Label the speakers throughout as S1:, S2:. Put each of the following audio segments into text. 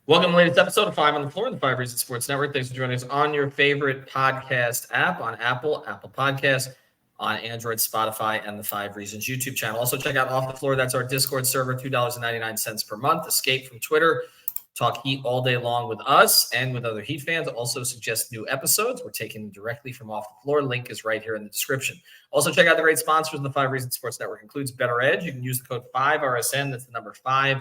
S1: Welcome to the latest episode of 5 on the Floor, the 5 Reasons Sports Network. Thanks for joining us on your favorite podcast app, on Apple Podcasts, on Android, Spotify, and the 5 Reasons YouTube channel. Also, check out Off the Floor. That's our Discord server, $2.99 per month. Escape from Twitter. Talk Heat all day long with us and with other Heat fans. Also suggest new episodes. We're taking them directly from Off the Floor. Link is right here in the description. Also, check out the great sponsors of the 5 Reasons Sports Network. Includes Better Edge. You can use the code 5RSN. That's the number 5.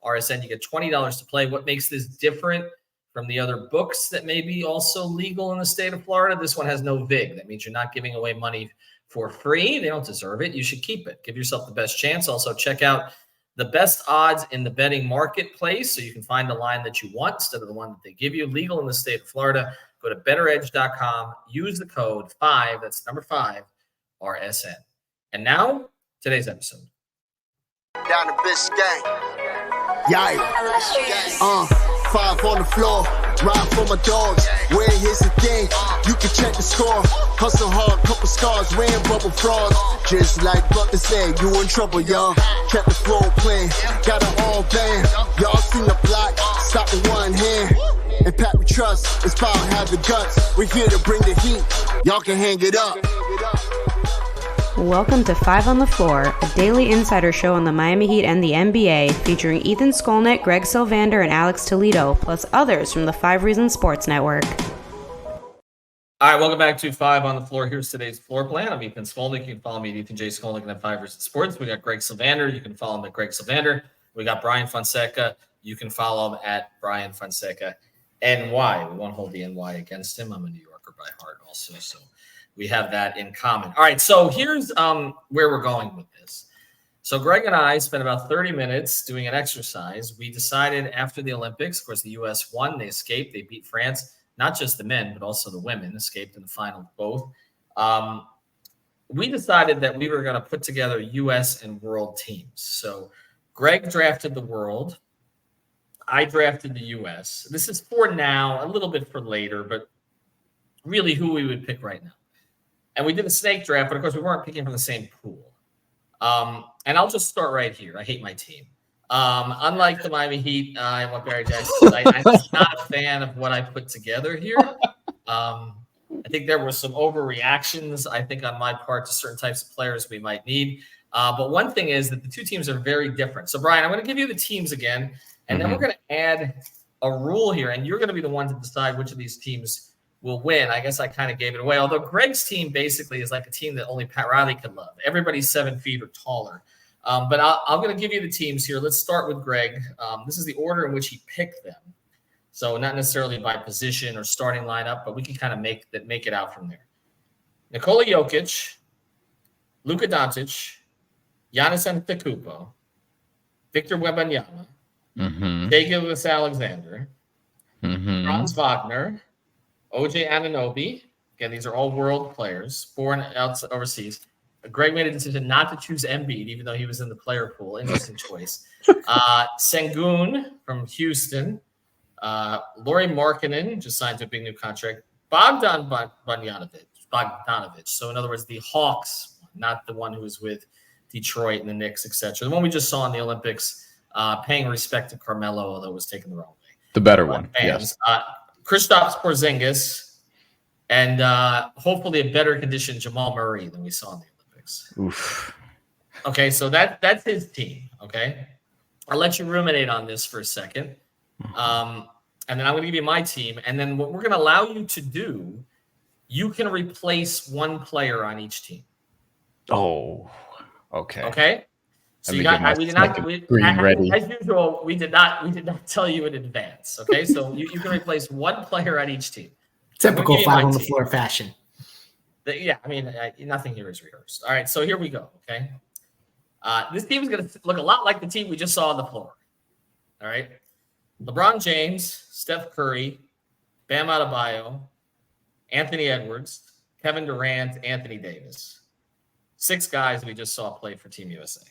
S1: RSN, you get $20 to play. What makes this different from the other books that may be also legal in the state of Florida? This one has no VIG. That means you're not giving away money for free. They don't deserve it. You should keep it. Give yourself the best chance. Also, check out the best odds in the betting marketplace so you can find the line that you want instead of the one that they give you. Legal in the state of Florida. Go to betteredge.com. Use the code 5. That's number 5, RSN. And now, today's episode.
S2: Down to Biscayne.
S3: Yikes. 5 on the floor, ride for my dogs. Where here's the thing, you can check the score. Hustle hard, couple scars, wearing bubble frauds. Just like Butler said, you in trouble, y'all. Kept the floor playing, got it all banned. Y'all seen the block, stop with one hand. And Pat we trust, it's power, have the guts. We're here to bring the heat, y'all can hang it up.
S4: Welcome to 5 on the Floor, a daily insider show on the Miami Heat and the NBA, featuring Ethan Skolnick, Greg Sylvander, and Alex Toledo, plus others from the 5 Reasons Sports Network.
S1: All right, welcome back to 5 on the Floor. Here's today's floor plan. I'm Ethan Skolnick. You can follow me at Ethan J. Skolnick and at 5 Reasons Sports. We got Greg Sylvander. You can follow him at Greg Sylvander. We got Bryan Fonseca. You can follow him at Bryan Fonseca NY. We won't hold the NY against him. I'm a New Yorker by heart also, so we have that in common. All right, so here's where we're going with this. So Greg and I spent about 30 minutes doing an exercise. We decided after the Olympics, of course, the U.S. won. They escaped. They beat France. Not just the men, but also the women escaped in the final both. We decided that we were going to put together U.S. and world teams. So Greg drafted the world. I drafted the U.S. This is for now, a little bit for later, but really who we would pick right now. And we did a snake draft, but of course we weren't picking from the same pool. And I'll just start right here. I hate my team. Unlike the Miami Heat and what Barry Jackson said, I'm not a fan of what I put together here. I think there were some overreactions, I think, on my part to certain types of players we might need. But one thing is that the two teams are very different. So, Bryan, I'm going to give you the teams again, and then we're going to add a rule here, and you're going to be the one to decide which of these teams will win. I guess I kind of gave it away. Although Greg's team basically is like a team that only Pat Riley can love. Everybody's 7 feet or taller. But I'm going to give you the teams here. Let's start with Greg. This is the order in which he picked them. So not necessarily by position or starting lineup, but we can kind of make it out from there. Nikola Jokic, Luka Doncic, Giannis Antetokounmpo, Victor Wembanyama, Shai Gilgeous-Alexander, Franz Wagner, OJ Anunoby. Again, these are all world players, born overseas. Greg made a decision not to choose Embiid, even though he was in the player pool. Interesting choice. Sengun from Houston. Lauri Markkanen just signed to a big new contract. Bogdan Bogdanovic. So, in other words, the Hawks, not the one who was with Detroit and the Knicks, etc. The one we just saw in the Olympics, paying respect to Carmelo, although it was taken the wrong way.
S5: The better one, yes.
S1: Kristaps Porzingis, and hopefully a better condition Jamal Murray than we saw in the Olympics.
S5: Oof.
S1: Okay, so that's his team, okay? I'll let you ruminate on this for a second. And then I'm going to give you my team. And then what we're going to allow you to do, you can replace one player on each team.
S5: Oh, okay.
S1: Okay? So we did not, as usual, we did not tell you in advance. Okay, so you can replace one player on each team.
S6: Typical 5 on the floor fashion.
S1: Nothing here is rehearsed. All right, so here we go. Okay, this team is going to look a lot like the team we just saw on the floor. All right, LeBron James, Steph Curry, Bam Adebayo, Anthony Edwards, Kevin Durant, Anthony Davis. 6 guys we just saw play for Team USA.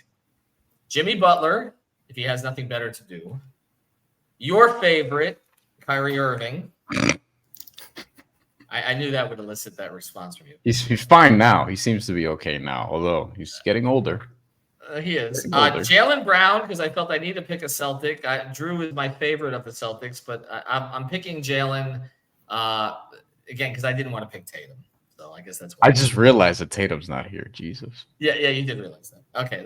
S1: Jimmy Butler, if he has nothing better to do. Your favorite, Kyrie Irving. I knew that would elicit that response from you.
S5: He's fine now. He seems to be okay now, although he's getting older.
S1: He is. Jaylen Brown, because I felt I need to pick a Celtic. Drew is my favorite of the Celtics, but I'm picking Jaylen again because I didn't want to pick Tatum. So I guess that's why.
S5: I just realized that Tatum's not here. Jesus.
S1: Yeah, you did realize that. Okay,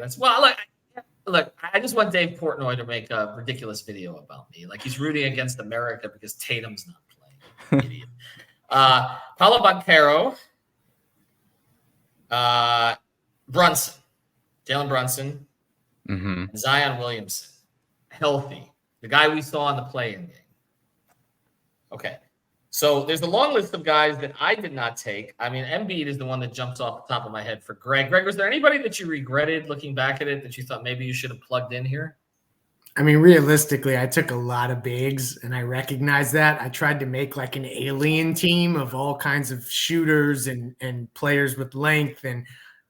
S1: look, I just want Dave Portnoy to make a ridiculous video about me. Like he's rooting against America because Tatum's not playing. Idiot. Paulo Banchero. Brunson. Jalen Brunson. Zion Williamson. Healthy. The guy we saw in the play-in game. Okay. So there's a long list of guys that I did not take. I mean, Embiid is the one that jumps off the top of my head for Greg. Greg, was there anybody that you regretted looking back at it that you thought maybe you should have plugged in here?
S6: I mean, realistically, I took a lot of bigs, and I recognize that. I tried to make like an alien team of all kinds of shooters and players with length. And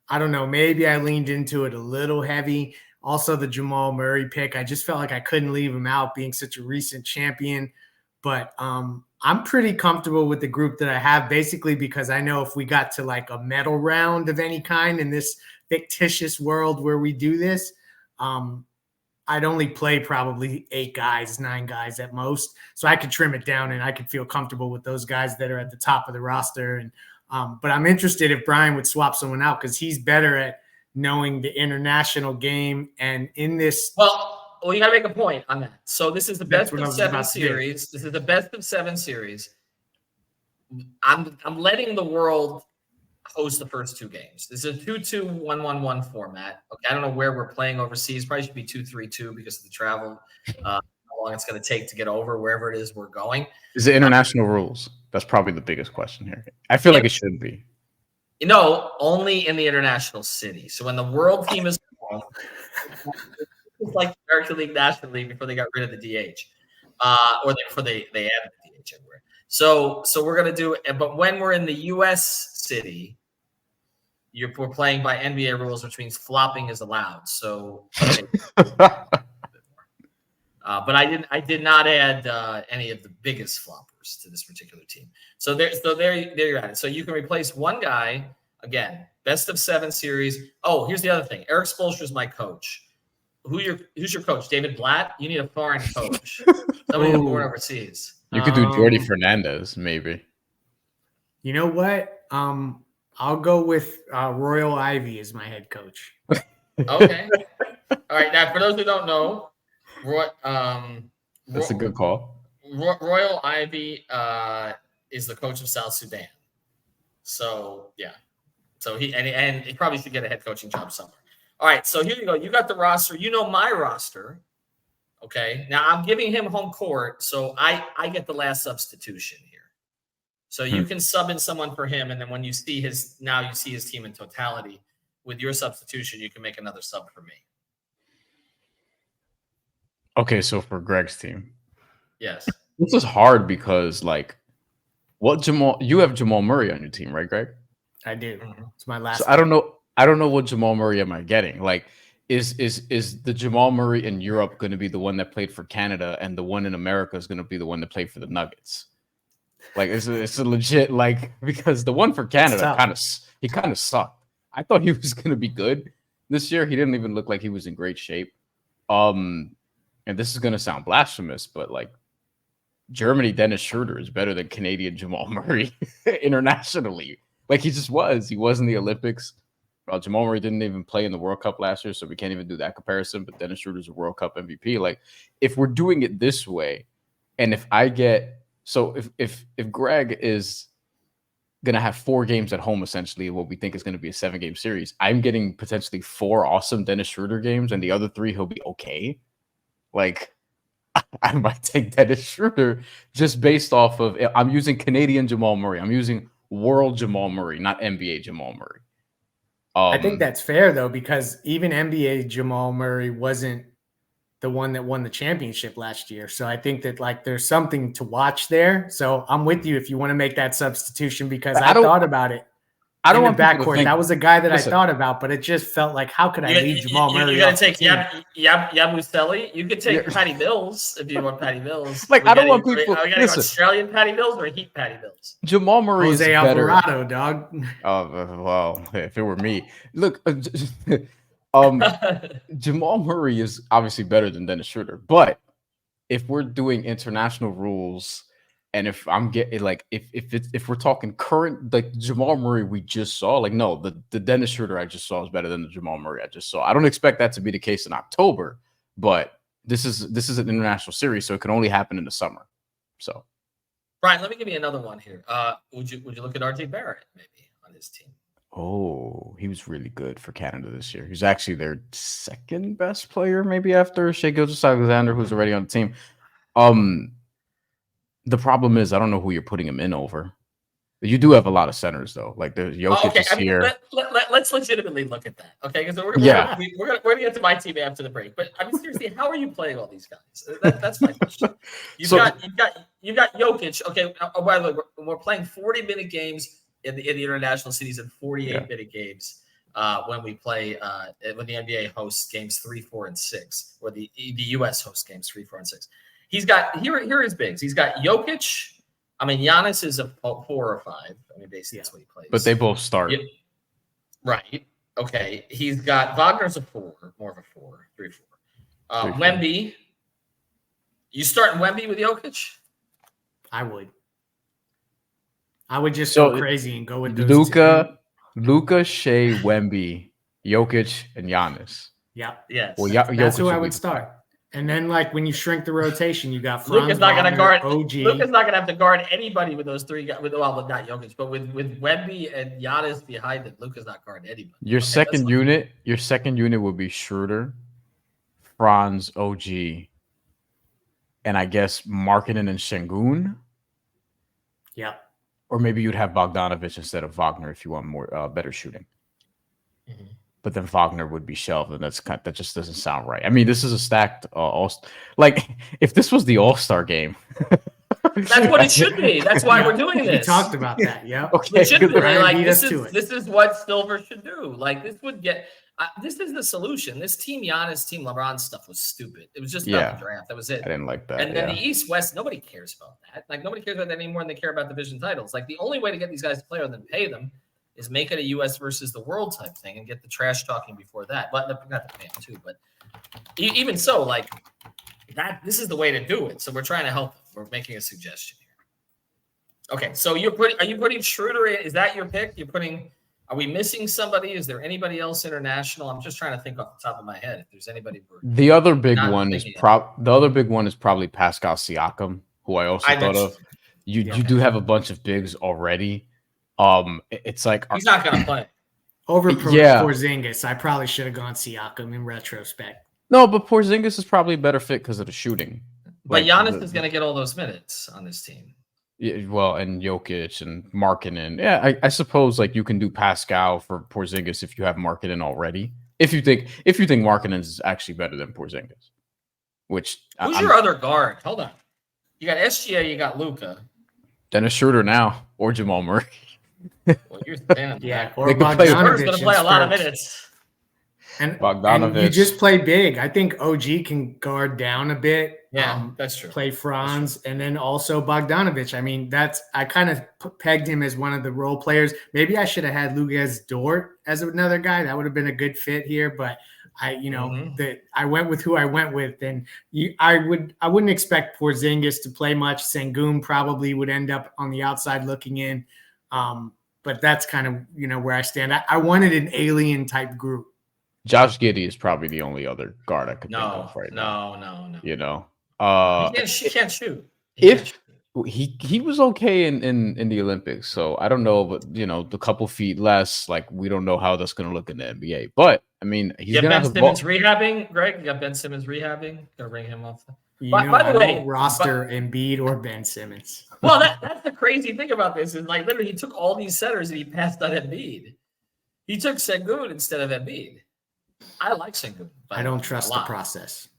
S6: I don't know, maybe I leaned into it a little heavy. Also, the Jamal Murray pick, I just felt like I couldn't leave him out being such a recent champion. But I'm pretty comfortable with the group that I have, basically because I know if we got to like a medal round of any kind in this fictitious world where we do this, I'd only play probably 8 guys, 9 guys at most. So I could trim it down and I could feel comfortable with those guys that are at the top of the roster. And but I'm interested if Brian would swap someone out because he's better at knowing the international game. And in this –
S1: Well, you got to make a point on that. So this is the best of 7 series. This is the best of 7 series. I'm letting the world host the first 2 games. This is a 2-2-1-1-1 format. Okay, I don't know where we're playing overseas. Probably should be 2-3-2 because of the travel. How long it's going to take to get over wherever it is we're going.
S5: Is it international rules? That's probably the biggest question here. I feel like it should be.
S1: Only in the international city. So when the world team is home, it's like the American League, National League before they got rid of the DH, or before they added the DH everywhere. So we're gonna do it, but when we're in the U.S. city, we're playing by NBA rules, which means flopping is allowed. So, but I did not add any of the biggest floppers to this particular team. So there you're at it. So you can replace one guy again, best of 7 series. Oh, here's the other thing. Eric Spoelstra is my coach. Who's your coach? David Blatt? You need a foreign coach. Somebody who's born overseas.
S5: You could do Jordy Fernandez, maybe.
S6: You know what? I'll go with Royal Ivy as my head coach.
S1: Okay. All right. Now, for those who don't know,
S5: that's a good call.
S1: Royal Ivy is the coach of South Sudan. So yeah. So he probably should get a head coaching job somewhere. All right, so here you go. You got the roster. You know my roster. Okay. Now I'm giving him home court, so I get the last substitution here. So you can sub in someone for him, and then when you see his team in totality with your substitution, you can make another sub for me.
S5: Okay, so for Greg's team.
S1: Yes.
S5: This is hard because you have Jamal Murray on your team, right, Greg?
S6: I do. It's my last.
S5: So I don't know what Jamal Murray am I getting. Like, is the Jamal Murray in Europe going to be the one that played for Canada, and the one in America is going to be the one that played for the Nuggets? Like, it's a legit, like, because the one for Canada kind of sucked. I thought he was going to be good this year. He didn't even look like he was in great shape. And this is going to sound blasphemous, but like, Germany Dennis Schroeder is better than Canadian Jamal Murray internationally. Like, he just was. He was in the Olympics. Jamal Murray didn't even play in the World Cup last year, so we can't even do that comparison. But Dennis Schroeder's a World Cup MVP. Like, if we're doing it this way, and if Greg is gonna have 4 games at home, essentially, what we think is gonna be a 7-game series, I'm getting potentially 4 awesome Dennis Schroeder games, and the other 3 he'll be okay. Like, I might take Dennis Schroeder just based off of I'm using Canadian Jamal Murray. I'm using world Jamal Murray, not NBA Jamal Murray.
S6: I think that's fair, though, because even NBA Jamal Murray wasn't the one that won the championship last year. So I think that, like, there's something to watch there. So I'm with you if you want to make that substitution, because I thought about it.
S5: I don't want
S6: backcourt. That was a guy that I thought about, but it just felt like, how could I leave Jamal Murray?
S1: You got to take Yabusele. You could take Patty Mills if you want Patty Mills.
S5: Like, I don't want people.
S1: Are we getting Australian Patty Mills or Heat Patty Mills?
S5: Jamal Murray
S6: Jose
S5: is better.
S6: Alvarado, dog.
S5: Oh, well, if it were me. Look, Jamal Murray is obviously better than Dennis Schroeder, but if we're doing international rules, and if I'm getting like if we're talking current, like Jamal Murray we just saw, like no, the Dennis Schroeder I just saw is better than the Jamal Murray I just saw. I don't expect that to be the case in October, but this is an international series, so it can only happen in the summer. So,
S1: Brian, let me give you another one here. Would you look at RJ Barrett maybe on his team?
S5: Oh, he was really good for Canada this year. He's actually their second best player, maybe after Shai Gilgeous-Alexander, who's already on the team. The problem is I don't know who you're putting him in over. You do have a lot of centers though. Like there's Jokic is here.
S1: Let's legitimately look at that. Okay, because we're gonna get to my team after the break. But I mean, seriously, how are you playing all these guys? That's my question. You've got Jokic. Okay, by the way, we're playing 40-minute games in the international series and 48-minute games when we play when the NBA hosts games 3, 4, and 6, or the US hosts games 3, 4, and 6. He's got here are his bigs. He's got Jokic. I mean, Giannis is a 4 or 5. I mean, basically that's what he plays.
S5: But they both start.
S1: Yeah. Right. Okay. He's got Wagner's a 4, more of a 4, 3, 4. Wemby. You starting Wemby with Jokic?
S6: I would just go crazy and go with those
S5: Luka, Shea, Wemby, Jokic, and Giannis.
S6: Yeah.
S1: Yes.
S6: Well, that's who I would start. And then, like, when you shrink the rotation, you got Franz
S1: Luka's not going to guard
S6: OG.
S1: Luka's not going to have to guard anybody with those three guys. Well, not Jokic, but with Wemby and Giannis behind it, Luka's not guarding anybody.
S5: Your second unit would be Schroeder, Franz, OG, and I guess Markkanen and Şengün.
S6: Yeah.
S5: Or maybe you'd have Bogdanović instead of Wagner if you want more better shooting. Mm-hmm. But then Wagner would be shelved, and that just doesn't sound right. I mean, this is a stacked like if this was the All-Star game.
S1: That's what it should be. That's why we're doing this.
S6: We talked about that. Yeah.
S5: Okay.
S1: This is what Silver should do. Like this would get. This is the solution. This Team Giannis, Team LeBron stuff was stupid. It was just about the draft. That was it.
S5: I didn't like that.
S1: And then the East West, nobody cares about that. Like nobody cares about that any more than they care about division titles. Like the only way to get these guys to play other than pay them is make it a U.S. versus the world type thing and get the trash talking before that. But not the fan too. But even so, like that, this is the way to do it. So we're trying to help. We're making a suggestion here. Okay, so are you putting Schroeder in? Is that your pick? Are we missing somebody? Is there anybody else international? I'm just trying to think off the top of my head if there's anybody.
S5: The other big one is probably Pascal Siakam, who I also thought of. You do have a bunch of bigs already. It's like
S1: he's not going to play
S6: over Porzingis. I probably should have gone Siakam in retrospect.
S5: No, but Porzingis is probably a better fit because of the shooting.
S1: But Giannis is going to get all those minutes on this team.
S5: Yeah, well, and Jokic and Markkanen. Yeah, I suppose like you can do Pascal for Porzingis if you have Markkanen already. If you think Markkanen is actually better than Porzingis, which
S1: who's your other guard? Hold on, you got SGA, you got Luka,
S5: Dennis Schroeder now, or Jamal Murray.
S1: Well, you're saying
S6: or Bogdanović
S1: going to play a lot of minutes.
S6: And
S5: Bogdanović.
S6: You just play big. I think OG can guard down a bit.
S1: Yeah, that's true.
S6: Play Franz and then also Bogdanović. I mean, I kind of pegged him as one of the role players. Maybe I should have had Luguez Dort as another guy. That would have been a good fit here. But I went with who I went with, and I wouldn't expect Porzingis to play much. Şengün probably would end up on the outside looking in. But that's kind of where I stand. I wanted an alien type group.
S5: Josh Giddey is probably the only other guard I could think of right now.
S1: No. He can't shoot.
S5: He was okay in the Olympics, so I don't know, but the couple feet less, like we don't know how that's going to look in the NBA. But I mean, he's going to have
S1: Ben Simmons rehabbing. Greg, you got Ben Simmons rehabbing. Gonna bring him off.
S6: By the way, roster Embiid or Ben Simmons.
S1: Well, that's the crazy thing about this is like literally he took all these centers and he passed on Embiid. He took Şengün instead of Embiid. I like Şengün.
S6: I don't trust the process.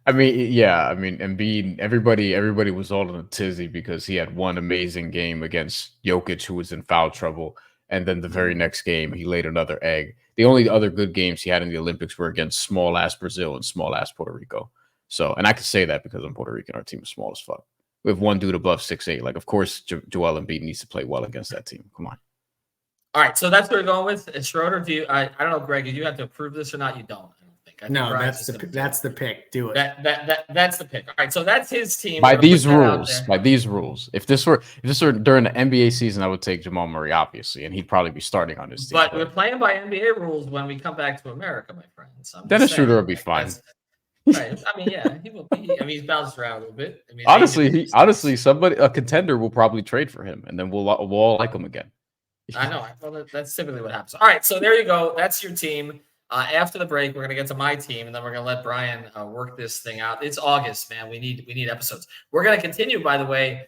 S5: I mean, Embiid, everybody was all in a tizzy because he had one amazing game against Jokic, who was in foul trouble. And then the very next game, he laid another egg. The only other good games he had in the Olympics were against small-ass Brazil and small-ass Puerto Rico. So, and I can say that because I'm Puerto Rican. Our team is small as fuck. We have one dude above 6'8". Like, of course, Joel Embiid needs to play well against that team. Come on.
S1: All right, so that's what we're going with. It's Schroeder. I don't know, Greg, do you have to approve this or not? You don't. I don't think. I think
S6: No,
S1: Brian's
S6: that's
S1: just
S6: the
S1: gonna
S6: that's the pick. Do it.
S1: that's the pick. All right, so that's his team.
S5: By
S1: We're gonna
S5: these
S1: put that out
S5: rules,
S1: there.
S5: by these rules, if this were during the NBA season, I would take Jamal Murray, obviously, and he'd probably be starting on this team.
S1: But we're playing by NBA rules when we come back to America, my friends. I'm
S5: Dennis
S1: just saying,
S5: Schroeder will be
S1: like,
S5: fine.
S1: right. I mean, yeah, he will be. I mean, he's bounced around a little bit. I mean,
S5: Honestly, a contender will probably trade for him, and then we'll all like him again.
S1: I know. Well, that's typically what happens. All right, so there you go. That's your team. After the break, we're gonna get to my team, and then we're gonna let Brian work this thing out. It's August, man. We need episodes. We're gonna continue, by the way,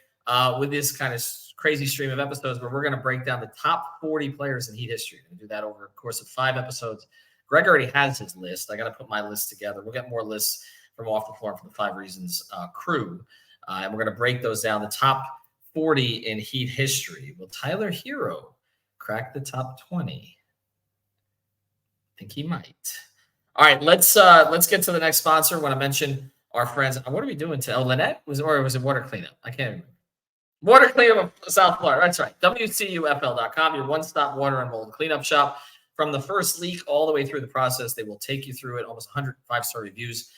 S1: with this kind of crazy stream of episodes where we're gonna break down the top 40 players in Heat history. We're gonna do that over the course of 5 episodes. Greg already has his list. I got to put my list together. We'll get more lists from Off the Floor from the 5 Reasons crew, and we're gonna break those down. The top 40 in Heat history. Will Tyler Hero crack the top 20? I think he might. All right, let's get to the next sponsor. When I mention our friends, what are we doing to Lynette? Was it water cleanup? I can't remember. Water cleanup of South Florida. That's right. WCUFL.com, your one-stop water and mold cleanup shop. From the first leak all the way through the process, they will take you through it. Almost 100 5-star reviews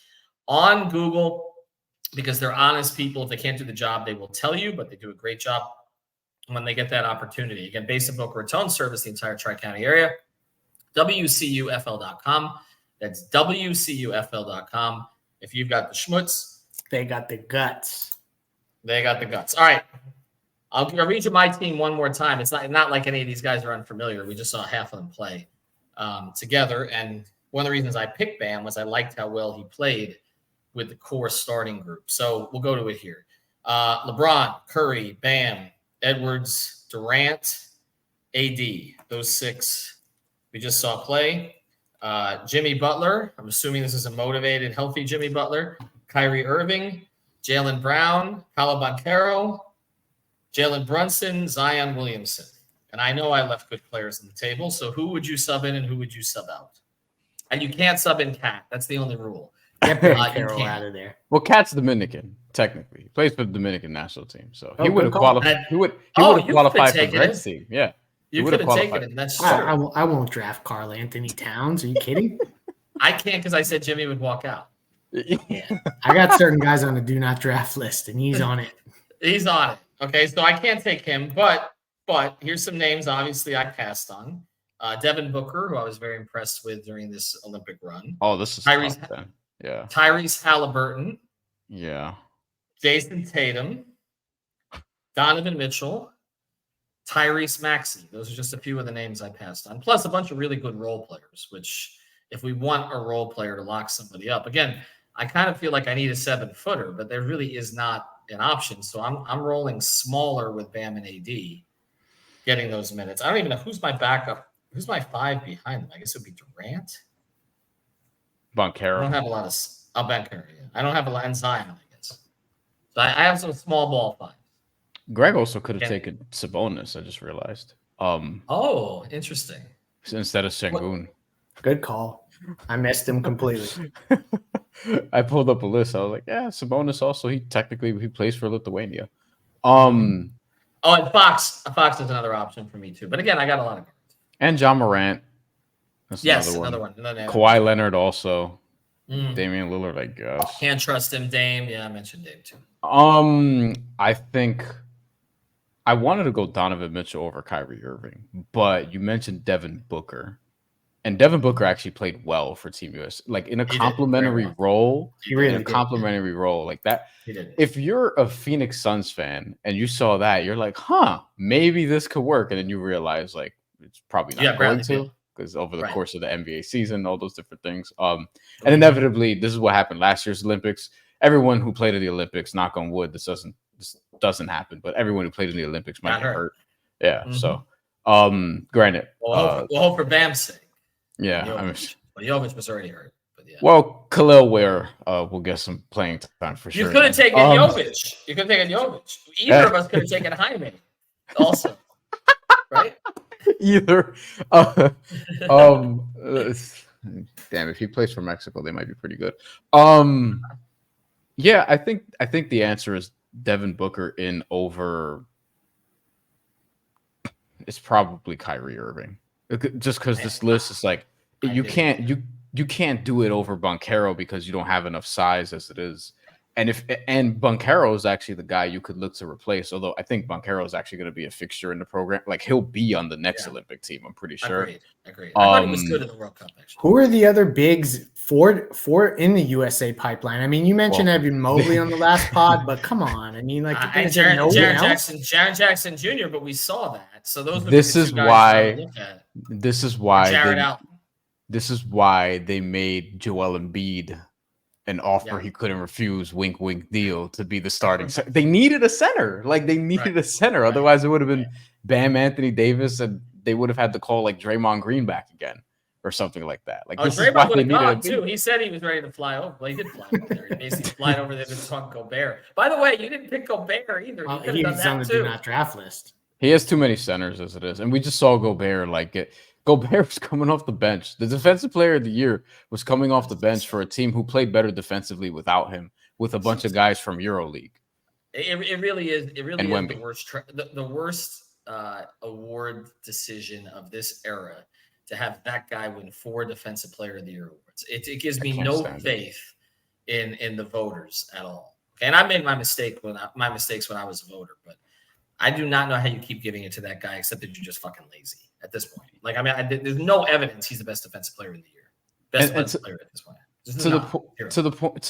S1: on Google because they're honest people. If they can't do the job, they will tell you, but they do a great job when they get that opportunity. Again, based in Boca Raton, service the entire Tri-County area. WCUFL.com. That's WCUFL.com. If you've got the schmutz,
S6: They got the guts.
S1: they got the guts. All right. I'll read you my team one more time. It's not like any of these guys are unfamiliar. We just saw half of them play together. And one of the reasons I picked Bam was I liked how well he played with the core starting group. So we'll go to it here. LeBron, Curry, Bam, Edwards, Durant, AD. Those 6 we just saw play. Jimmy Butler. I'm assuming this is a motivated, healthy Jimmy Butler. Kyrie Irving, Jaylen Brown, Paolo Banchero, Jalen Brunson, Zion Williamson. And I know I left good players on the table. So who would you sub in and who would you sub out? And you can't sub in Cat. That's the only rule.
S6: Get Carroll out of there.
S5: Well, Cat's Dominican, technically. He plays for the Dominican national team, so he would have
S6: good call.
S5: qualified. He would
S1: you
S5: have
S1: could've
S5: qualified for
S1: taken
S5: Greg's
S1: it.
S5: team. Yeah,
S1: You
S5: would
S1: could
S5: have
S1: have taken
S5: qualified.
S1: it. That's true.
S6: I won't draft Karl Anthony Towns. Are you kidding?
S1: I can't because I said Jimmy would walk out.
S6: Yeah. I got certain guys on the do not draft list, and he's on it.
S1: He's on it. Okay, so I can't take him, but here's some names. Obviously, I passed on. Devin Booker, who I was very impressed with during this Olympic run.
S5: Oh, this is
S1: Tyrese,
S5: tough, then. Yeah.
S1: Tyrese Halliburton,
S5: Yeah.
S1: Jason Tatum, Donovan Mitchell, Tyrese Maxey. Those are just a few of the names I passed on. Plus a bunch of really good role players, which if we want a role player to lock somebody up, again, I kind of feel like I need a 7-footer, but there really is not an option. So I'm rolling smaller with Bam and AD, getting those minutes. I don't even know who's my backup. Who's my 5 behind them? I guess it would be Durant. I
S5: Banchero.
S1: don't have a lot of Banchero. I don't have a lot in Zion, I guess. So I have some small ball 5s.
S5: Greg also could have taken Sabonis. I just realized.
S1: Oh, interesting.
S5: Instead of Sengun.
S6: Good call. I missed him completely.
S5: I pulled up a list. I was like, yeah, Sabonis also. He plays for Lithuania.
S1: Oh, and Fox. Fox is another option for me too. But again, I got a lot of guards.
S5: And John Morant. That's
S1: another one.
S5: Kawhi Leonard also. Damian Lillard, I guess.
S1: Can't trust him. Dame. Yeah, I mentioned Dame too.
S5: I think I wanted to go Donovan Mitchell over Kyrie Irving, but you mentioned Devin Booker. And Devin Booker actually played well for Team US, like in a complimentary role.
S6: He really
S5: in a complimentary role like that.
S1: He did.
S5: If you're a Phoenix Suns fan and you saw that, you're like, maybe this could work. And then you realize like it's probably not going to, because over the course of the NBA season, all those different things. And inevitably, this is what happened last year's Olympics. Everyone who played in the Olympics, knock on wood, this doesn't happen, but everyone who played in the Olympics might get hurt. Yeah. So granted.
S1: We'll hope for Bam's sake.
S5: Yeah,
S1: Jovic was already hurt. But yeah.
S5: Well, Kel'el Ware will get some playing time for sure.
S1: You could have taken Jovic. You could have taken Jovic. Either of us could have taken Jaime. Also, right?
S5: Either. Damn, if he plays for Mexico, they might be pretty good. Yeah, I think the answer is Devin Booker in over it's probably Kyrie Irving. Just because this list is like you can't do it over Banchero because you don't have enough size as it is. And Banchero is actually the guy you could look to replace. Although I think Banchero is actually going to be a fixture in the program. Like he'll be on the next Olympic team. I'm pretty sure.
S1: Agreed. I thought he was good in the World Cup. Actually.
S6: Who are the other bigs for in the USA pipeline? I mean, you mentioned Evan Mobley on the last pod, but come on. I mean, like
S1: Jaren Jackson Jr. But we saw that. So those.
S5: This is why. This is why.
S1: Jared Allen.
S5: This is why they made Joel Embiid an offer he couldn't refuse, wink, wink deal to be the starting. They needed a center. Like they needed a center. Otherwise, it would have been Bam Anthony Davis, and they would have had to call like Draymond Green back again or something like that. Like this is why they needed him
S1: too. He said he was ready to fly over. Well, he did fly over there. He basically flied over there to talk Gobert. By the way, you didn't pick Gobert either.
S6: He was on the do not draft list.
S5: He has too many centers as it is, and we just saw Gobert Gobert was coming off the bench. The defensive player of the year was coming off the bench for a team who played better defensively without him, with a bunch of guys from EuroLeague.
S1: It really is. It really is the worst award decision of this era to have that guy win 4 Defensive Player of the Year awards. It gives me no faith in the voters at all. And I made my mistakes when I was a voter, but I do not know how you keep giving it to that guy, except that you're just fucking lazy at this point. Like, I mean, there's no evidence he's the best defensive player in the year. Best defensive player at this point.
S5: To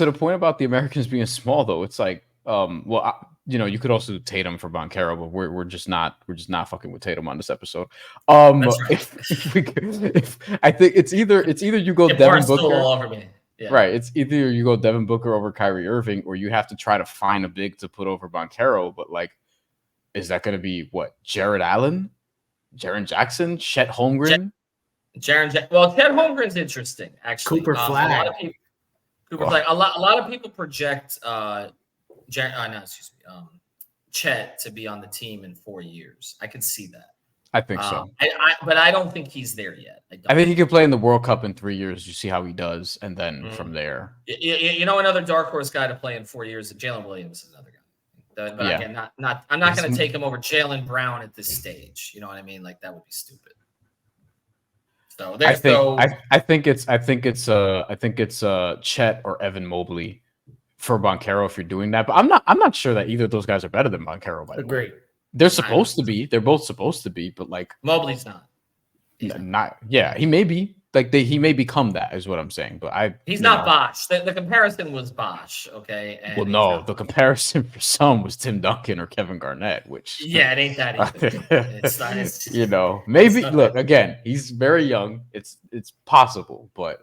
S5: the point about the Americans being small, though, it's like, you could also do Tatum for Banchero, but we're just not fucking with Tatum on this episode.
S1: That's right.
S5: I think it's either you go Devin Booker
S1: all over me. Yeah.
S5: Right. It's either you go Devin Booker over Kyrie Irving, or you have to try to find a big to put over Banchero. But like, is that going to be what? Jared Allen, Jaren Jackson, Chet Holmgren?
S1: Chet Holmgren's interesting, actually.
S6: Cooper Flag.
S1: A lot of people project Chet to be on the team in 4 years. I can see that.
S5: I think so.
S1: But I don't think he's there yet.
S5: I think he could play in the World Cup in 3 years. You see how he does, and then from there.
S1: You know, another dark horse guy to play in 4 years. Jalen Williams is another guy. But again, I'm not going to take him over Jaylen Brown at this stage. You know what I mean? Like that would be stupid. So I think it's Chet or Evan Mobley for Banchero if you're doing that. But I'm not sure that either of those guys are better than Banchero. By the way, they're supposed to be. They're both supposed to be. But like Mobley's not.
S5: He may be. Like he may become that is what I'm saying, but
S1: he's not Bosh. The comparison was Bosh, okay? And
S5: the comparison for some was Tim Duncan or Kevin Garnett, which
S1: it ain't that either.
S5: Maybe look again. He's very young. It's possible, but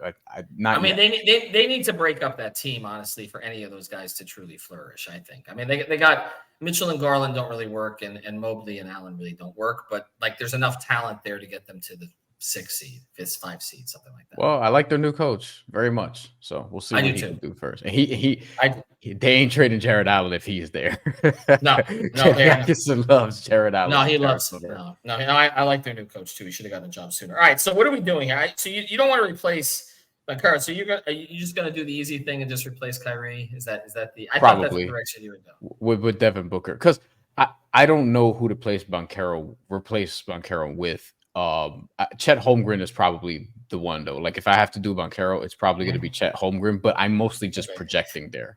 S5: not.
S1: I mean,
S5: yet.
S1: they need to break up that team honestly for any of those guys to truly flourish. I think. I mean, they got Mitchell and Garland don't really work, and Mobley and Allen really don't work, but like there's enough talent there to get them to the 6 seed, 5 seed, something like that.
S5: Well, I like their new coach very much, so we'll see what he can do first. And they ain't trading Jared Allen if he's there.
S1: No,
S5: Atkinson loves Jared Allen.
S1: No, he loves him. No, I like their new coach too. He should have gotten a job sooner. All right, so what are we doing here? So you don't want to replace Banchero. So are you just going to do the easy thing and just replace Kyrie? Is that the? I thought that's the direction you would go
S5: with Devin Booker, because I don't know who to replace Banchero with. Chet Holmgren is probably the one though. Like if I have to do Banchero, it's probably going to be Chet Holmgren, but I'm mostly just projecting there.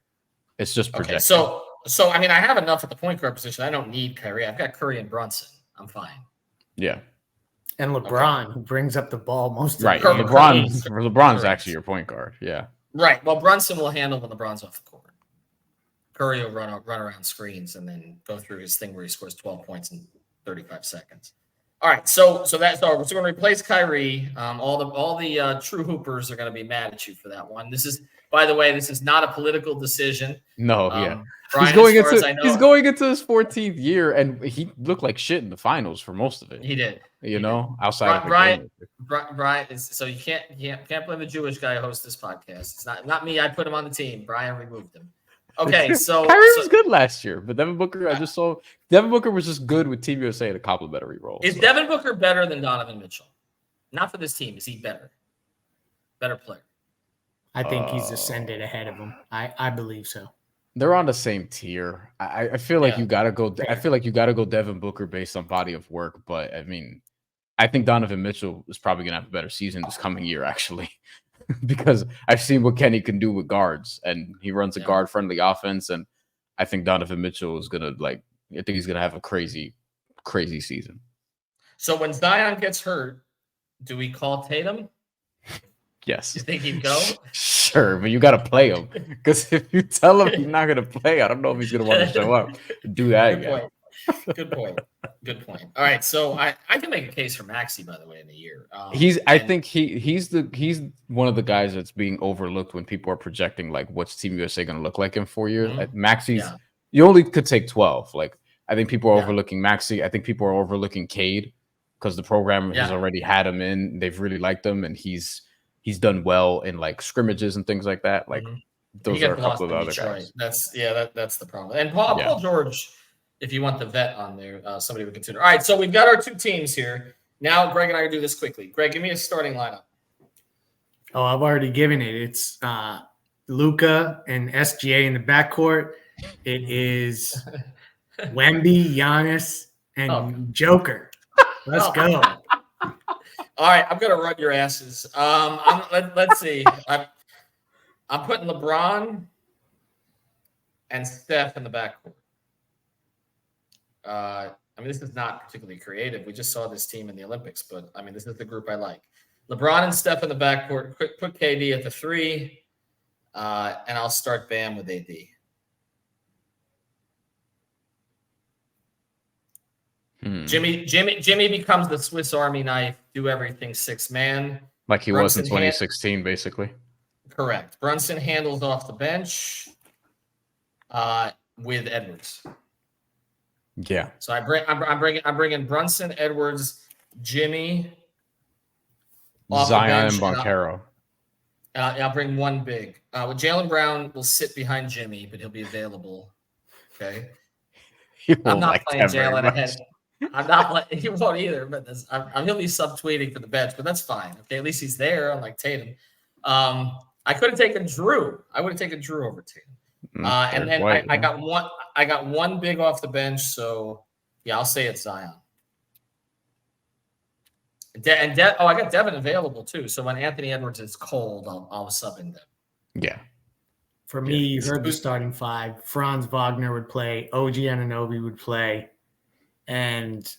S5: It's just projecting.
S1: Okay, so I mean, I have enough at the point guard position. I don't need Kyrie. I've got Curry and Brunson. I'm fine.
S5: Yeah.
S6: And LeBron, who brings up the ball most of
S5: the time. LeBron's actually your point guard. Yeah.
S1: Right. Well, Brunson will handle when LeBron's off the court. Curry will run around screens and then go through his thing where he scores 12 points in 35 seconds. All right, so that's all. So we're going to replace Kyrie. All the true hoopers are going to be mad at you for that one. This is, by the way, not a political decision.
S5: No, Brian, he's going into his 14th year, and he looked like shit in the finals for most of it.
S1: He did.
S5: Outside of
S1: Brian. So you can't blame the Jewish guy who hosts this podcast. It's not me. I put him on the team. Brian removed him. Okay, so
S5: Kyrie was good last year, but Devin Booker, Devin Booker was just good with Team USA in a complimentary role.
S1: Is Devin Booker better than Donovan Mitchell? Not for this team. Is he better? Better player?
S6: I think he's ascended ahead of him. I believe so.
S5: They're on the same tier. I feel like
S1: Yeah.
S5: you gotta go. I feel like you gotta go Devin Booker based on body of work. But I mean, I think Donovan Mitchell is probably gonna have a better season this coming year, actually, because I've seen what Kenny can do with guards, and he runs a guard friendly offense. And I think Donovan Mitchell is gonna I think he's gonna have a crazy season.
S1: So when Zion gets hurt, do we call Tatum?
S5: Yes.
S1: You think he'd go?
S5: Sure, but you got to play him, because if you tell him he's not going to play, I don't know if he's going to want to show up. Do that again.
S1: Good point. All right, so I can make a case for Maxey, by the way, in the year.
S5: I think he's one of the guys that's being overlooked when people are projecting like what's Team USA going to look like in 4 years. Maxey's you only could take 12. Like I think people are overlooking Maxey. I think people are overlooking Cade because the program has already had him in. They've really liked him, and he's done well in like scrimmages and things like that. Like those are a couple of the other guys.
S1: That's the problem. And Paul George, if you want the vet on there, somebody would consider. All right, so we've got our two teams here. Now Greg and I are do this quickly. Greg, give me a starting lineup.
S6: Oh, I've already given it. It's Luka and SGA in the backcourt. It is Wemby, Giannis, and Joker. Let's go.
S1: All right, I'm gonna run your asses. Let's see. I'm putting LeBron and Steph in the backcourt. I mean, this is not particularly creative. We just saw this team in the Olympics, but I mean, this is the group I like. LeBron and Steph in the backcourt. Put KD at the 3, and I'll start Bam with AD. Jimmy becomes the Swiss Army knife, do everything 6-man.
S5: Like he was in 2016, basically.
S1: Correct. Brunson handles off the bench with Edwards.
S5: Yeah.
S1: So I'm bringing Brunson, Edwards, Jimmy,
S5: Zion, and Banchero.
S1: I'll bring one big. Jaylen Brown will sit behind Jimmy, but he'll be available. Okay. I'm not playing Jaylen ahead. I'm not. He won't either, but he'll be subtweeting for the bench, but that's fine. Okay, at least he's there, unlike Tatum. I could have taken Drew. I would have taken Drew over Tatum. And then I got one. I got one big off the bench, so yeah, I'll say it's Zion. I got Devin available too. So when Anthony Edwards is cold, I'll sub in them.
S5: Yeah.
S6: For me, you heard the starting 5. Franz Wagner would play. OG Anunoby would play. And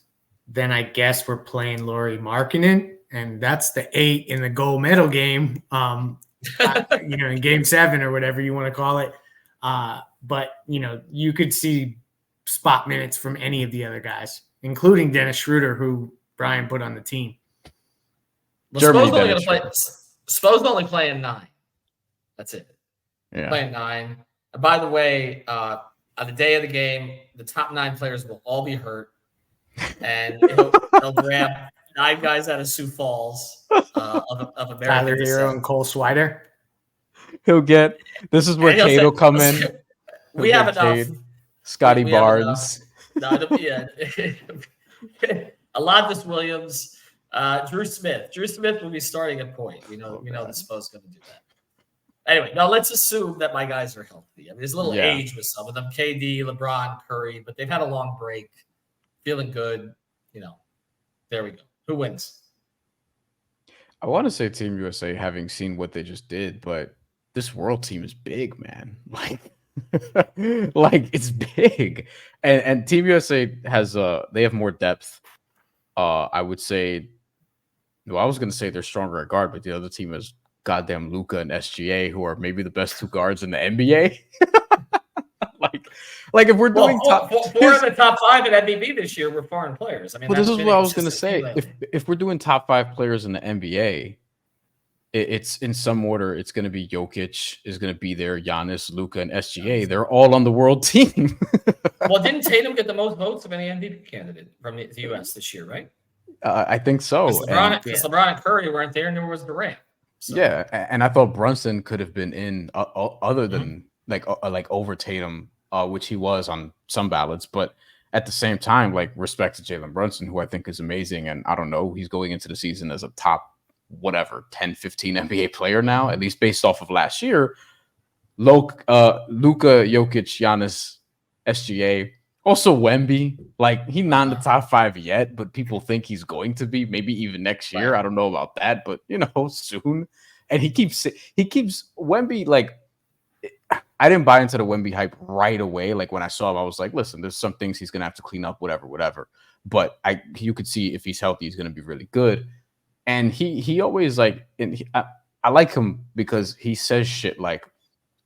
S6: then I guess we're playing Lauri Markkanen, and that's the 8 in the gold medal game, in game 7 or whatever you want to call it. But, you could see spot minutes from any of the other guys, including Dennis Schroeder, who Brian put on the team.
S1: Well, Spo's only playing 9. That's it. Yeah. Playing 9. And by the way, on the day of the game, the top 9 players will all be hurt. And he'll grab 9 guys out of Sioux Falls of American
S6: Tyler Hero and Cole Swider.
S5: He'll get – this is where Cade will come in.
S1: We have enough.
S5: Scotty Barnes.
S1: Alonzo Williams, Drew Smith. Drew Smith will be starting at point. We know the Spo's going to do that. Anyway, now let's assume that my guys are healthy. I mean, there's a little age with some of them. KD, LeBron, Curry, but they've had a long break. Feeling good. There we go. Who wins?
S5: I want to say Team USA, having seen what they just did, but this world team is big, man. Like it's big. And Team USA has they have more depth. I would say, I was going to say they're stronger at guard, but the other team is goddamn Luka and SGA, who are maybe the best 2 guards in the NBA. like if we're doing
S1: four of the top 5 at MVP this year were foreign players. I mean,
S5: this is what I was going to say. If we're doing top 5 players in the NBA, it's in some order. It's going to be Jokic is going to be there, Giannis, Luka, and SGA. They're all on the world team.
S1: Well, didn't Tatum get the most votes of any MVP candidate from the U.S. this year, right?
S5: I think so.
S1: Because LeBron and Curry weren't there, and there was Durant. So.
S5: Yeah, and I thought Brunson could have been in other than like over Tatum, which he was on some ballots. But at the same time, like respect to Jalen Brunson, who I think is amazing. And I don't know, he's going into the season as a top, 10, 15 NBA player now, at least based off of last year. Luka Jokic, Giannis, SGA. Also Wemby. Like, he's not in the top 5 yet, but people think he's going to be. Maybe even next year. I don't know about that, but soon. And he keeps Wemby, like, I didn't buy into the Wemby hype right away. Like, when I saw him, I was like, listen, there's some things he's gonna have to clean up, whatever. But you could see if he's healthy, he's gonna be really good. And he always like, I like him because he says shit like,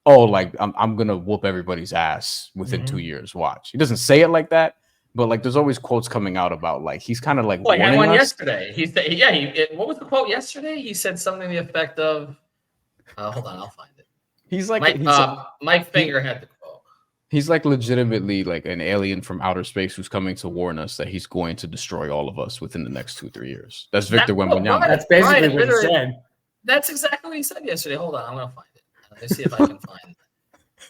S5: oh, like I'm gonna whoop everybody's ass within 2 years. Watch. He doesn't say it like that, but like there's always quotes coming out about like he's kind of like.
S1: Well, he had one yesterday. He said, what was the quote yesterday? He said something to the effect of, hold on, I'll find it.
S5: He's like
S1: Mike Finger had the quote.
S5: He's like legitimately like an alien from outer space who's coming to warn us that he's going to destroy all of us within the next 2-3 years. That's Victor Wembanyama.
S6: That's basically what he said.
S1: That's exactly what he said yesterday. Hold on, I'm gonna find it. Let's see if I can find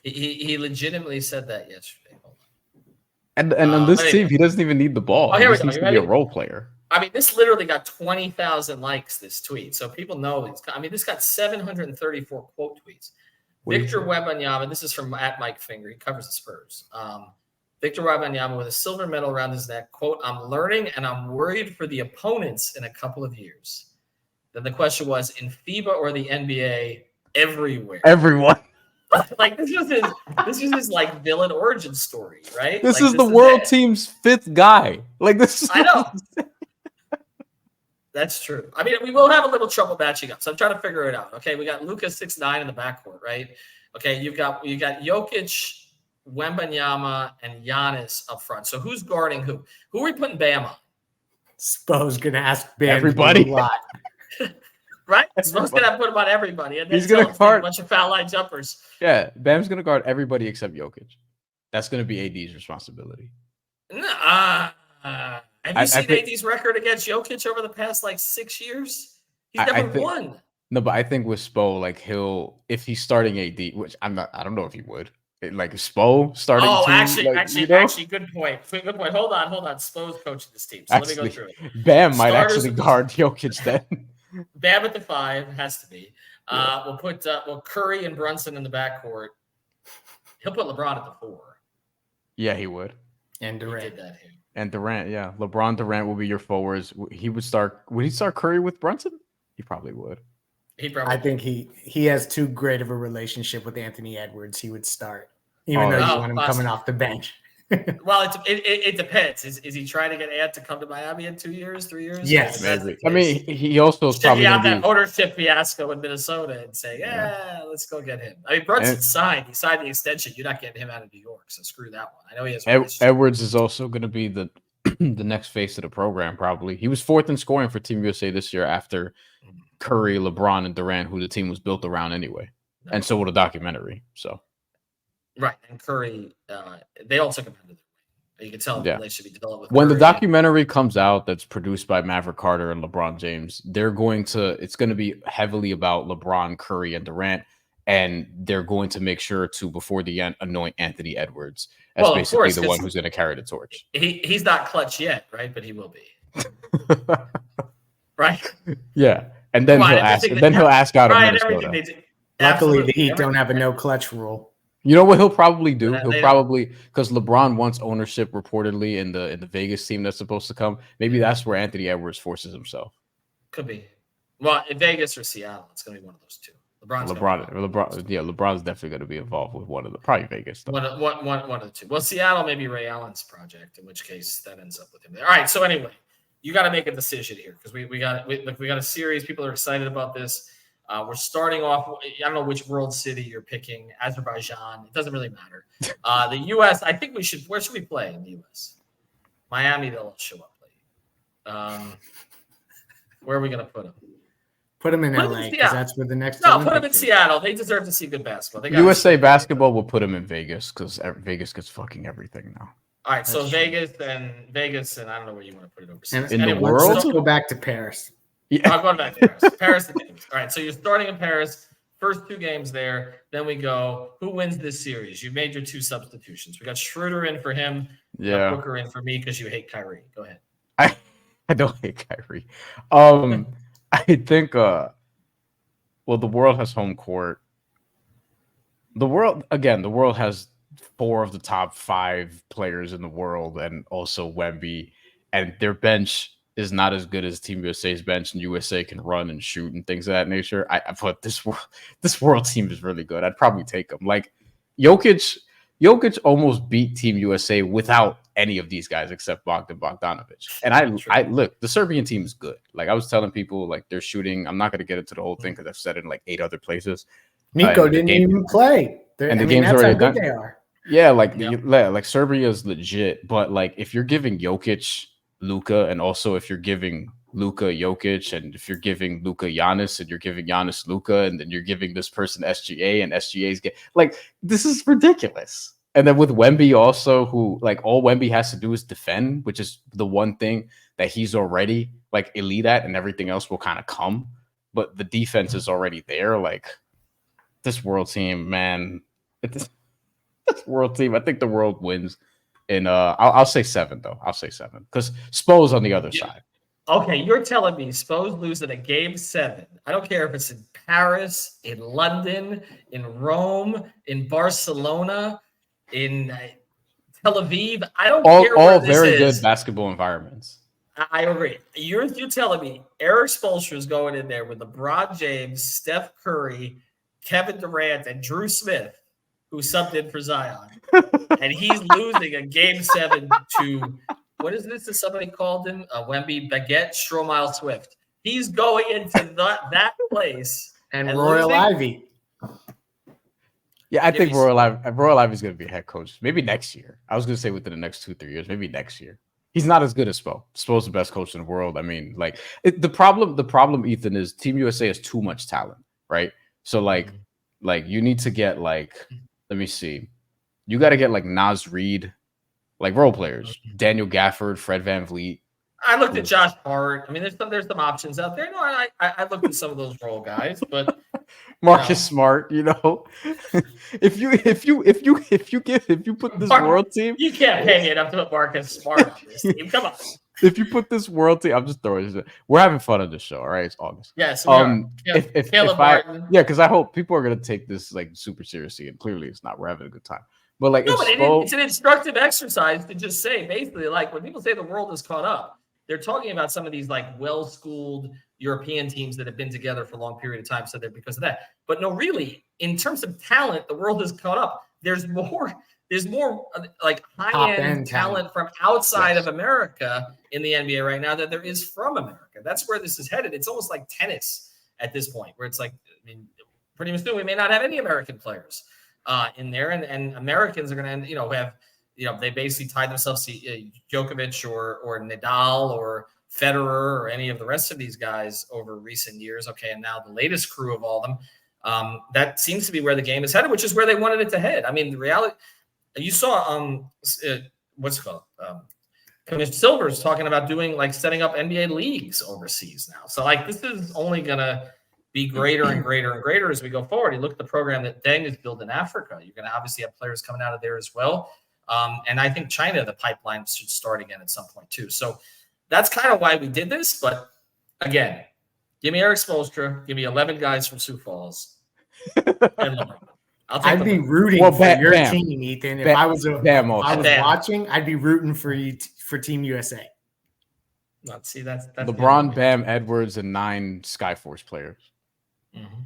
S1: it. He legitimately said that yesterday. Hold on.
S5: And on this team, he doesn't even need the ball.
S1: Oh, here we go.
S5: Needs to be a role player.
S1: I mean, this literally got 20,000 likes. This tweet, so people know. This got 734 quote tweets. Victor Wembanyama, this is from @Mike Finger. He covers the Spurs. Victor Wembanyama with a silver medal around his neck. Quote, I'm learning and I'm worried for the opponents in a couple of years. Then the question was, in FIBA or the NBA, everywhere.
S5: Everyone.
S1: Like this is his like villain origin story, right?
S5: This
S1: like,
S5: is the world team's 5th guy. Like this is
S1: I know. That's true. I mean, we will have a little trouble matching up. So I'm trying to figure it out. Okay, we got Luka 6'9" in the backcourt, right? Okay, you got Jokic, Wembanyama, and Giannis up front. So who's guarding who? Who are we putting Bam on?
S6: Spo's gonna ask Bam
S5: everybody
S6: a lot.
S1: Right? Spo's gonna put him on everybody, and then
S5: he's gonna guard
S1: a bunch of foul line jumpers.
S5: Yeah, Bam's gonna guard everybody except Jokic. That's gonna be AD's responsibility.
S1: Have you seen AD's record against Jokic over the past like 6 years? He's never won.
S5: No, but I think with Spo, like if he's starting AD, which I don't know if he would. Like Spo starting.
S1: Oh,
S5: team,
S1: actually, good point. Good point. Hold on. Spo's coaching this team. So let me go through it.
S5: Bam might actually guard Jokic then.
S1: Bam at the 5 has to be. We'll put Curry and Brunson in the backcourt. He'll put LeBron at the 4.
S5: Yeah, he would.
S6: And Durant.
S1: He did that here.
S5: And Durant, yeah. LeBron Durant will be your forwards. Would he start Curry with Brunson? He probably would.
S6: I think he has too great of a relationship with Anthony Edwards. He would start, even though you want him coming off the bench.
S1: Well, it depends. Is he trying to get Ant to come to Miami in 2 years, 3 years?
S6: Yes.
S5: I mean, he also is probably
S1: out that ownership fiasco in Minnesota and say, let's go get him. I mean, Brunson signed. He signed the extension. You're not getting him out of New York, so screw that one. I know he has.
S5: Edwards is also going to be the next face of the program. Probably he was 4th in scoring for Team USA this year after Curry, LeBron, and Durant, who the team was built around anyway, and so will the documentary. So.
S1: Right, and Curry, they all took him under their wing. You can tell they should be developed with
S5: when
S1: Curry.
S5: the documentary comes out that's produced by Maverick Carter and LeBron James, it's going to be heavily about LeBron, Curry, and Durant, and they're going to make sure to, before the end, anoint Anthony Edwards as basically the one who's going to carry the torch.
S1: He's not clutch yet, right? But he will be. Right?
S5: Yeah. And then he'll ask out of Minnesota.
S6: Luckily, the Heat don't have a no clutch rule.
S5: You know what he'll probably do? He'll probably, because LeBron wants ownership reportedly in the Vegas team that's supposed to come. Maybe that's where Anthony Edwards forces himself.
S1: Could be. Well, in Vegas or Seattle, it's going to be one of those two.
S5: LeBron's definitely going to be involved with one of the, probably Vegas.
S1: One of the two. Well, Seattle may be Ray Allen's project, in which case that ends up with him there. All right. So anyway, you got to make a decision here because we got a series. People are excited about this. We're starting off. I don't know which world city you're picking. Azerbaijan. It doesn't really matter. The U.S. I think we should. Where should we play in the U.S.? Miami. They'll show up late. Where are we going to put them?
S6: Put them in LA because that's where the next.
S1: No, put them in Seattle. They deserve to see good basketball.
S5: USA basketball will put them in Vegas because Vegas gets fucking everything now.
S1: All right, so Vegas, and I don't know where you want to put it overseas.
S5: In the world,
S6: let's go back to Paris.
S1: Yeah. I'm going back to Paris. Paris the games. All right, so you're starting in Paris. First 2 games there. Then we go. Who wins this series? You've made your 2 substitutions. We got Schroeder in for him.
S5: Yeah.
S1: Booker in for me because you hate Kyrie. Go ahead.
S5: I don't hate Kyrie. I think. Well, the world has home court. The world has 4 of the top 5 players in the world, and also Wemby, and their bench is not as good as Team USA's bench, and USA can run and shoot and things of that nature. I thought this world team is really good. I'd probably take them. Like Jokic almost beat Team USA without any of these guys except Bogdanovic. And I look, the Serbian team is good. Like I was telling people, like they're shooting. I'm not going to get into the whole thing because I've said it in like 8 other places.
S6: Nico didn't even play.
S5: And the game's already done.
S6: They are.
S5: Yeah, like Serbia is legit, but like if you're giving Jokic, Luka, and also if you're giving Luka Jokic, and if you're giving Luka Giannis, and you're giving Giannis Luka, and then you're giving this person SGA, and SGA's get like this is ridiculous. And then with Wemby also, who like all Wemby has to do is defend, which is the one thing that he's already like elite at, and everything else will kind of come. But the defense is already there. Like this world team, man. This world team, I think the world wins. And I'll say 7 though. I'll say 7 because Spo's on the other side.
S1: Okay, you're telling me Spo's losing a game 7. I don't care if it's in Paris, in London, in Rome, in Barcelona, in Tel Aviv. I don't care.
S5: All very good basketball environments.
S1: I agree. You're telling me Eric Spoelstra is going in there with LeBron James, Steph Curry, Kevin Durant, and Drew Smith, who subbed in for Zion, and he's losing a game 7 to what is this? As somebody called him Wemby Baguette Stromile Swift. He's going into that place
S6: and Royal Ivy.
S5: Yeah, I think Royal Ivy is going to be a head coach. Maybe next year. I was going to say within the next 2-3 years. Maybe next year. He's not as good as Spo. Spo's the best coach in the world. I mean, like the problem, Ethan, is Team USA has too much talent, right? So like you need to get like, let me see, you got to get like Naz Reid, like role players, Daniel Gafford, Fred VanVleet.
S1: I looked at Josh Hart. I mean, there's some options out there. No, I looked at some of those role guys, but
S5: Marcus Smart, you know, if you put this world team,
S1: you can't pay enough to put Marcus Smart on this team. Come on.
S5: If you put this world team, I'm just throwing this. We're having fun on this show, all right? It's August.
S1: Yes.
S5: Because I hope people are gonna take this like super seriously, and clearly it's not. We're having a good time, but like
S1: it's an instructive exercise to just say basically, like when people say the world is caught up, they're talking about some of these like well-schooled European teams that have been together for a long period of time, so they're because of that. But no, really, in terms of talent, the world is caught up. There's more like high-end talent from outside of America in the NBA right now than there is from America. That's where this is headed. It's almost like tennis at this point, where it's like, I mean, pretty much soon we may not have any American players in there, and Americans are going to have, they basically tied themselves to Djokovic or Nadal or Federer or any of the rest of these guys over recent years. Okay, and now the latest crew of all of them. That seems to be where the game is headed, which is where they wanted it to head. I mean, the reality. You saw what's it called? Commissioner Silver's talking about setting up NBA leagues overseas now. So like this is only gonna be greater and greater and greater as we go forward. You look at the program that Deng has built in Africa. You're gonna obviously have players coming out of there as well. And I think China, the pipeline should start again at some point too. So that's kind of why we did this. But again, give me Eric Spoelstra, give me 11 guys from Sioux Falls, and LeBron.
S6: I'd be rooting for your team, Ethan. If I was watching, I'd be rooting for Team USA.
S1: Let's see, that's
S5: LeBron, Bam, Edwards, and 9 Skyforce players.
S1: Mm-hmm.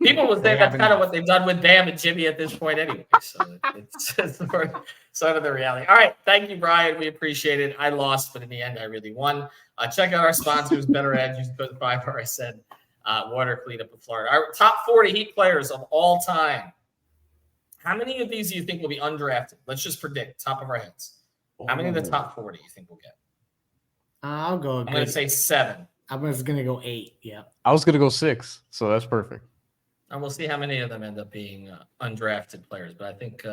S1: People would say that's kind of what they've done with Bam and Jimmy at this point anyway. So it's sort of the reality. All right. Thank you, Brian. We appreciate it. I lost, but in the end, I really won. Check out our sponsors, Better Edge. Use code 5 I said water cleanup in Florida. Our top 40 Heat players of all time. How many of these do you think will be undrafted? Let's just predict, top of our heads. How many of the top 40 do you think we'll get?
S6: I'll go.
S1: I'm going to say 7.
S6: I was going to go 8. Yeah.
S5: I was going to go 6. So that's perfect.
S1: And we'll see how many of them end up being undrafted players. But I think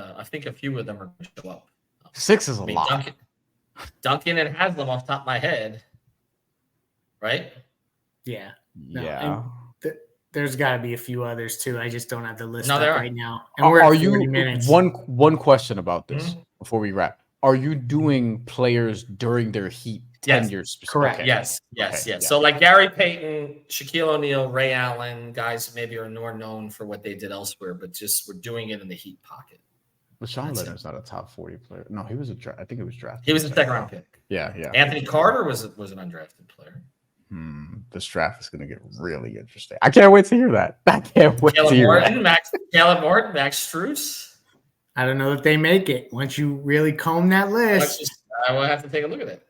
S1: a few of them are going to show up.
S5: 6 is a lot.
S1: Duncan and Haslam off the top of my head, right?
S6: Yeah.
S5: Yeah.
S6: There's got to be a few others too. I just don't have the list right now.
S5: And we're at 40 minutes. One question about this before we wrap? Are you doing players during their Heat 10
S1: Yes.
S5: years.
S6: Correct.
S5: Okay.
S1: Yes.
S5: Okay, yeah.
S1: So like Gary Payton, Shaquille O'Neal, Ray Allen, guys who maybe are more known for what they did elsewhere, but just were doing it in the Heat pocket.
S5: LeSean
S1: That's
S5: Leonard's not a top 40 player. No, he was I think he was drafted.
S1: He was a second round pick.
S5: Yeah.
S1: Anthony Carter was an undrafted player.
S5: This draft is going to get really interesting. I can't wait to hear that. I can't wait to hear that.
S1: Caleb Morton, Max Strus.
S6: I don't know if they make it once you really comb that list.
S1: I will have to take a look at it.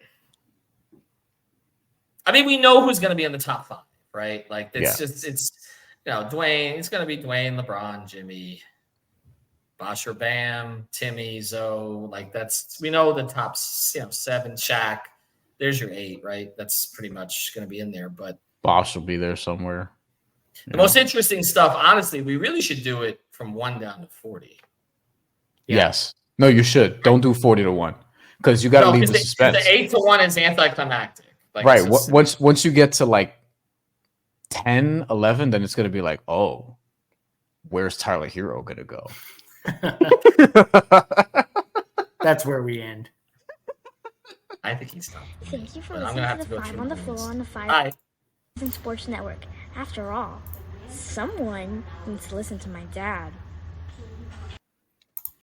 S1: I mean, we know who's going to be in the top 5, right? Like it's Dwayne. It's going to be Dwayne, LeBron, Jimmy, Bosher, Bam, Timmy, Zoe. Like we know the top 7. Shaq. There's your 8, right? That's pretty much going to be in there. But
S5: Bosh will be there somewhere.
S1: The most interesting stuff, honestly, we really should do it from 1 down to 40.
S5: Yeah. Yes. No, you should. Don't do 40 to 1 because you got to leave the suspense.
S1: The 8 to 1 is anticlimactic. Like,
S5: right. Once you get to like 10, 11, then it's going to be like, oh, where's Tyler Hero going to go?
S6: That's where we end.
S1: I think he's not.
S7: Thank you for listening to the 5 on the Floor on the 5 Sports Network. After all, someone needs to listen to my dad.